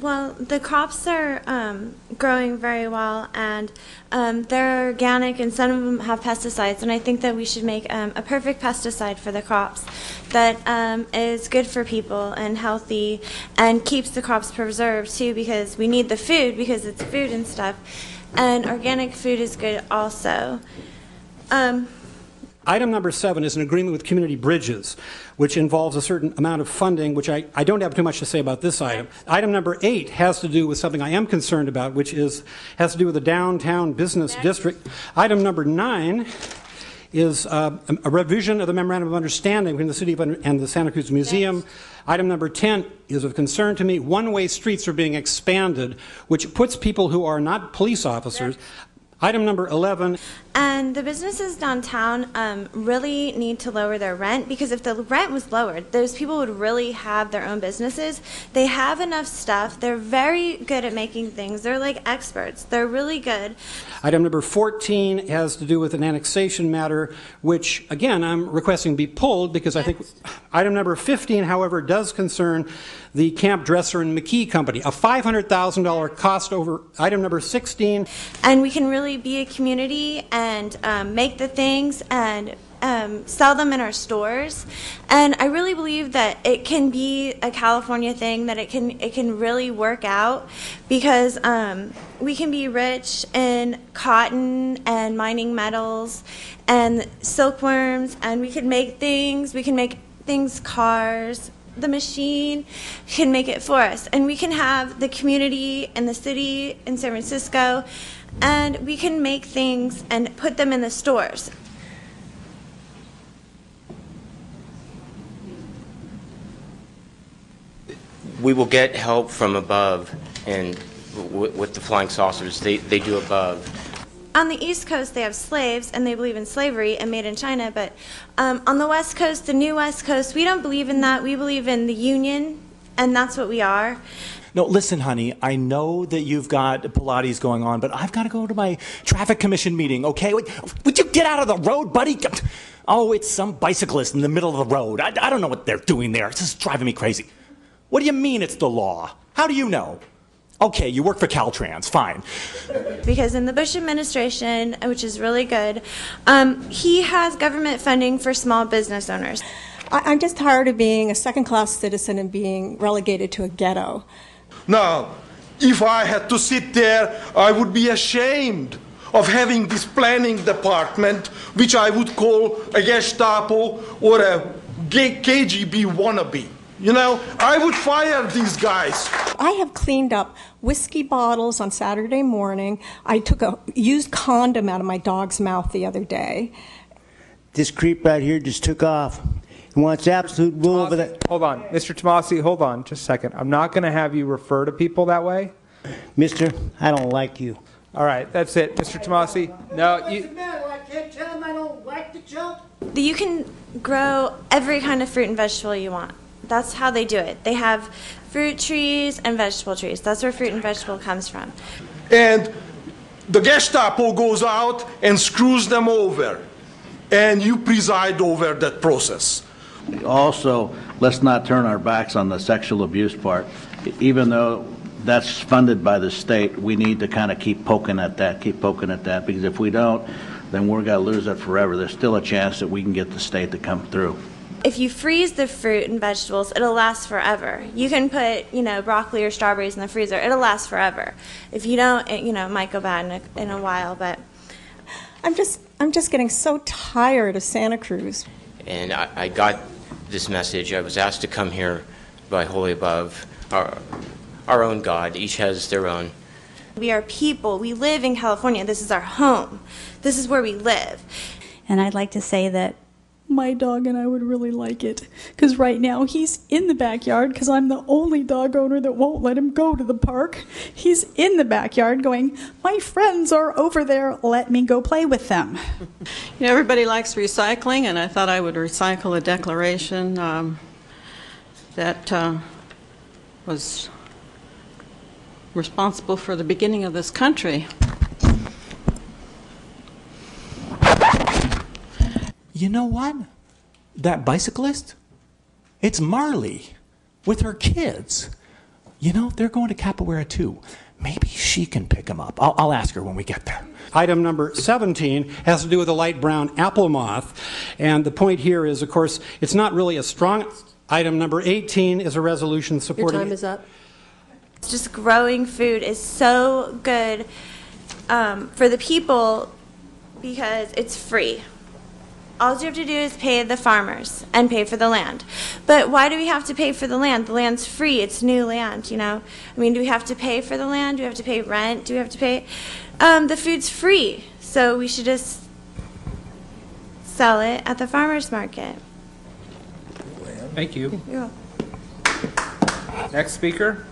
Well, the crops are growing very well, and they're organic, and some of them have pesticides. And I think that we should make a perfect pesticide for the crops that is good for people and healthy and keeps the crops preserved, too, because we need the food because it's food and stuff. And organic food is good also. Item number 7 is an agreement with Community Bridges, which involves a certain amount of funding, which I don't have too much to say about this item. Item number 8 has to do with something I am concerned about, which has to do with the downtown business district. Item number 9 is a revision of the Memorandum of Understanding between the City and the Santa Cruz Museum. Yes. Item number 10 is of concern to me. One-way streets are being expanded, which puts people who are not police officers. Yes. Item number 11. And the businesses downtown really need to lower their rent, because if the rent was lowered, those people would really have their own businesses. They have enough stuff. They're very good at making things. They're like experts. They're really good. Item number 14 has to do with an annexation matter, which, again, I'm requesting be pulled because I think item number 15, however, does concern the Camp Dresser and McKee Company, a $500,000 cost over item number 16. And we can really be a community and make the things and sell them in our stores. And I really believe that it can be a California thing, that it can really work out, because we can be rich in cotton and mining metals and silkworms, and we can make things. We can make things, cars. The machine can make it for us, and we can have the community and the city in San Francisco, and we can make things and put them in the stores. We will get help from above, and with the flying saucers, they do above. On the East Coast, they have slaves, and they believe in slavery and made in China. But on the West Coast, the new West Coast, we don't believe in that. We believe in the union, and that's what we are. No, listen, honey, I know that you've got Pilates going on, but I've got to go to my traffic commission meeting, okay? Would you get out of the road, buddy? Oh, it's some bicyclist in the middle of the road. I don't know what they're doing there. It's just driving me crazy. What do you mean it's the law? How do you know? Okay, you work for Caltrans, fine. Because in the Bush administration, which is really good, he has government funding for small business owners. I'm just tired of being a second-class citizen and being relegated to a ghetto. Now, if I had to sit there, I would be ashamed of having this planning department, which I would call a Gestapo or a KGB wannabe. You know, I would fire these guys. I have cleaned up whiskey bottles on Saturday morning. I took a used condom out of my dog's mouth the other day. This creep right here just took off. He wants absolute rule over that. Hold on. Mr. Tomasi, hold on just a second. I'm not going to have you refer to people that way. Mister, I don't like you. All right, that's it. Mr. Tomasi, no, you... What's the matter? I can't tell him I don't like the jump. You can grow every kind of fruit and vegetable you want. That's how they do it. They have fruit trees and vegetable trees. That's where fruit and vegetable comes from. And the Gestapo goes out and screws them over. And you preside over that process. Also, let's not turn our backs on the sexual abuse part. Even though that's funded by the state, we need to kind of keep poking at that, because if we don't, then we're going to lose it forever. There's still a chance that we can get the state to come through. If you freeze the fruit and vegetables, it'll last forever. You can put, broccoli or strawberries in the freezer. It'll last forever. If you don't, it might go bad in a while. But I'm just getting so tired of Santa Cruz. And I got this message. I was asked to come here by Holy Above, our own God. Each has their own. We are people. We live in California. This is our home. This is where we live. And I'd like to say that my dog and I would really like it, because right now he's in the backyard because I'm the only dog owner that won't let him go to the park. He's in the backyard going, my friends are over there, let me go play with them. Everybody likes recycling, and I thought I would recycle a declaration that was responsible for the beginning of this country. You know what? That bicyclist? It's Marley with her kids. You know, they're going to Capoeira too. Maybe she can pick them up. I'll ask her when we get there. Item number 17 has to do with a light brown apple moth. And the point here is, of course, it's not really a strong... Item number 18 is a resolution supporting... Your time is up. Just growing food is so good for the people because it's free. All you have to do is pay the farmers and pay for the land. But why do we have to pay for the land? The land's free. It's new land, you know. I mean, do we have to pay for the land? Do we have to pay rent? Do we have to pay? The food's free, so we should just sell it at the farmer's market. Thank you. You're welcome. Next speaker.